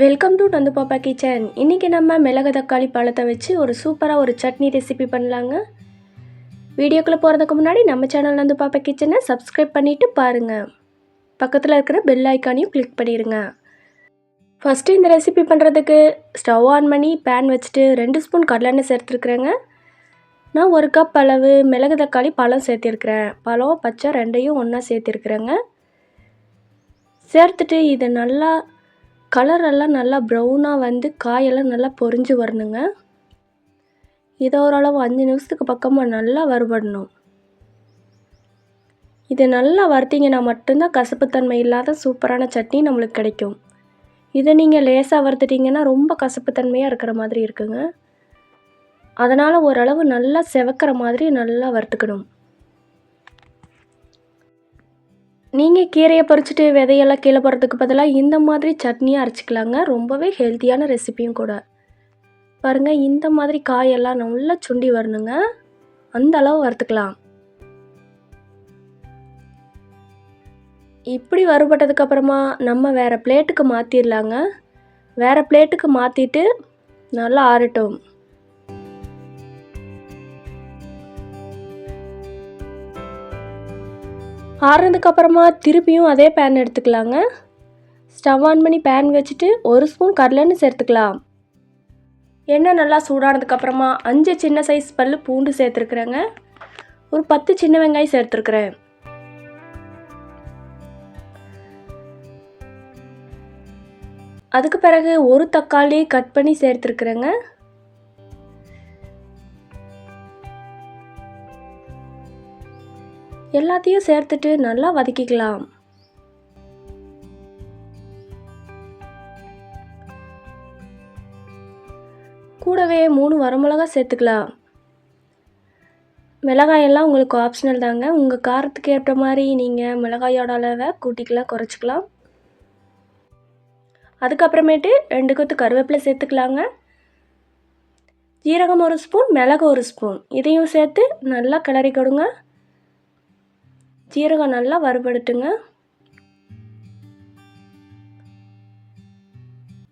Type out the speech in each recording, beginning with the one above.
Welcome to Nandu பாப்பா kitchen. இன்றைக்கி நம்ம மிளகு தக்காளி பழத்தை வச்சு ஒரு சூப்பராக ஒரு சட்னி ரெசிபி பண்ணலாங்க. வீடியோக்குள்ளே போகிறதுக்கு முன்னாடி நம்ம சேனல் நந்து பாப்பா கிச்சனை சப்ஸ்கிரைப் பண்ணிவிட்டு பாருங்கள். பக்கத்தில் இருக்கிற பெல் ஐக்கானையும் கிளிக் பண்ணிடுங்க. ஃபஸ்ட்டு இந்த ரெசிபி பண்ணுறதுக்கு ஸ்டவ் ஆன் பண்ணி பேன் வச்சுட்டு 2 ஸ்பூன் கடலெண்ணெய் சேர்த்துருக்குறேங்க. நான் 1 கப் அளவு மிளகு தக்காளி பழம் சேர்த்திருக்கிறேன். பழம் பச்சை ரெண்டையும் ஒன்றா சேர்த்திருக்கிறேங்க. சேர்த்துட்டு இதை நல்லா கலரெல்லாம் நல்லா ப்ரௌனாக வந்து காயெல்லாம் நல்லா பொரிஞ்சு வரணுங்க. இதை ஓரளவு 5 நிமிஷத்துக்கு பக்கமாக நல்லா வறுபடணும். இது நல்லா வறுத்திங்கன்னா மட்டும்தான் கசப்புத்தன்மை இல்லாத சூப்பரான சட்னி நம்மளுக்கு கிடைக்கும். இதை நீங்கள் லேசாக வறுத்துட்டிங்கன்னா ரொம்ப கசப்புத்தன்மையாக இருக்கிற மாதிரி இருக்குங்க. அதனால் ஓரளவு நல்லா செவக்கிற மாதிரி நல்லா வறுத்துக்கணும். நீங்கள் கீரையை பறிச்சுட்டு விதையெல்லாம் கீழே போகிறதுக்கு பதிலாக இந்த மாதிரி சட்னியாக அரைச்சிக்கலாங்க. ரொம்பவே ஹெல்த்தியான ரெசிபியும் கூட. பாருங்கள், இந்த மாதிரி காயெல்லாம் நல்லா சுண்டி வரணுங்க. அந்த அளவு வறுத்துக்கலாம். இப்படி வறுபட்டதுக்கப்புறமா நம்ம வேறு பிளேட்டுக்கு மாற்றிடலாங்க. வேறு பிளேட்டுக்கு மாற்றிட்டு நல்லா ஆறட்டும். ஆறுனதுக்கப்புறமா திருப்பியும் அதே பேன் எடுத்துக்கலாங்க. ஸ்டவ் ஆன் பண்ணி பேன் வச்சுட்டு 1 ஸ்பூன் கடலெண்ணெய் சேர்த்துக்கலாம். எண்ணெய் நல்லா சூடானதுக்கப்புறமா 5 சின்ன சைஸ் பல் பூண்டு சேர்த்துருக்குறேங்க. ஒரு 10 சின்ன வெங்காயம் சேர்த்துருக்குறேன். அதுக்கு பிறகு 1 தக்காளி கட் பண்ணி சேர்த்துருக்குறேங்க. எல்லாத்தையும் சேர்த்துட்டு நல்லா வதக்கிக்கலாம். கூடவே 3 வரமிளகா சேர்த்துக்கலாம். மிளகாயெல்லாம் உங்களுக்கு ஆப்ஷனல் தாங்க. உங்கள் காரத்துக்கு ஏற்ற மாதிரி நீங்கள் மிளகாயோட அளவை கூட்டிக்கலாம் குறைச்சிக்கலாம். அதுக்கப்புறமேட்டு 2 கொத்து கருவேப்பிலை சேர்த்துக்கலாங்க. ஜீரகம் 1 ஸ்பூன், மிளகு 1 ஸ்பூன், இதையும் சேர்த்து நல்லா கிளறி கொடுங்க. ஜீரகம் நல்லா வறுபடுத்துங்க.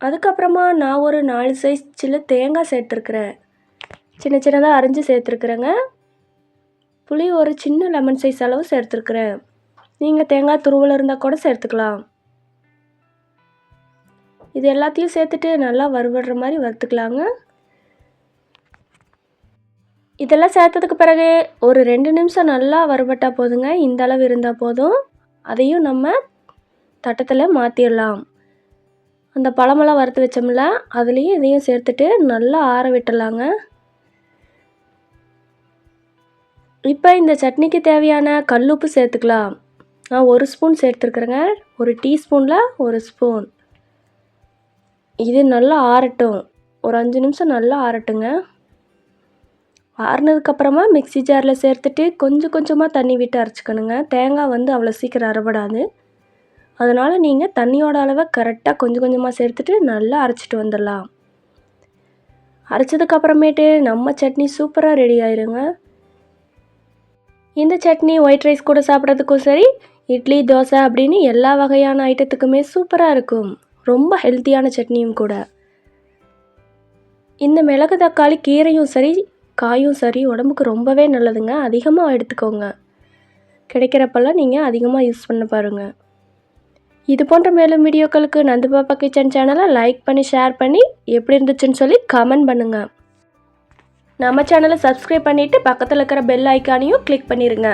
அதுக்கப்புறமா நான் ஒரு 4 சைஸ் சில்லு தேங்காய் சேர்த்துருக்குறேன். சின்ன சின்னதாக அரிஞ்சு சேர்த்துருக்குறேங்க. புளி ஒரு சின்ன லெமன் சைஸ் அளவு சேர்த்துருக்குறேன். நீங்கள் தேங்காய் துருவல் இருந்தால் கூட சேர்த்துக்கலாம். இது எல்லாத்தையும் சேர்த்துட்டு நல்லா வறுபடுற மாதிரி வறுத்துக்கலாங்க. இதெல்லாம் சேர்த்ததுக்கு பிறகு ஒரு 2 நிமிஷம் நல்லா வறுபட்டால் போதுங்க. இந்த அளவு இருந்தால் போதும். அதையும் நம்ம தட்டத்தில் மாற்றிடலாம். அந்த பழமெல்லாம் வறுத்து வச்சோம்ல, அதுலேயும் இதையும் சேர்த்துட்டு நல்லா ஆற விட்டுடலாங்க. இப்போ இந்த சட்னிக்கு தேவையான கல்லுப்பு சேர்த்துக்கலாம். நான் 1 ஸ்பூன் சேர்த்துருக்குறேங்க. ஒரு டீஸ்பூனில் 1 ஸ்பூன். இது நல்லா ஆறட்டும். ஒரு 5 நிமிஷம் நல்லா ஆறட்டுங்க. ஆறுனதுக்கப்புறமா மிக்ஸி ஜாரில் சேர்த்துட்டு கொஞ்சம் கொஞ்சமாக தண்ணி விட்டு அரைச்சிக்கணுங்க. தேங்காய் வந்து அவ்வளோ சீக்கிரம் அரைபடாது. அதனால் நீங்கள் தண்ணியோட அளவை கரெக்டாக கொஞ்சம் கொஞ்சமாக சேர்த்துட்டு நல்லா அரைச்சிட்டு வந்துடலாம். அரைச்சதுக்கப்புறமேட்டு நம்ம சட்னி சூப்பராக ரெடி ஆயிருங்க. இந்த சட்னி ஒயிட் ரைஸ் கூட சாப்பிட்றதுக்கும் சரி, இட்லி தோசை அப்படின்னு எல்லா வகையான ஐட்டத்துக்குமே சூப்பராக இருக்கும். ரொம்ப ஹெல்த்தியான சட்னியும் கூட. இந்த மிளகு தக்காளி கீரையும் சரி காயும் சரி உடம்புக்கு ரொம்பவே நல்லதுங்க. அதிகமாக எடுத்துக்கோங்க. கிடைக்கிறப்பெல்லாம் நீங்கள் அதிகமாக யூஸ் பண்ண பாருங்கள். இது போன்ற மேலும் வீடியோக்களுக்கு நந்து பாப்பா கிச்சன் சேனலை லைக் பண்ணி ஷேர் பண்ணி எப்படி இருந்துச்சுன்னு சொல்லி கமெண்ட் பண்ணுங்கள். நம்ம சேனலை சப்ஸ்கிரைப் பண்ணிவிட்டு பக்கத்தில் இருக்கிற பெல் ஐக்கானையும் கிளிக் பண்ணிடுங்க.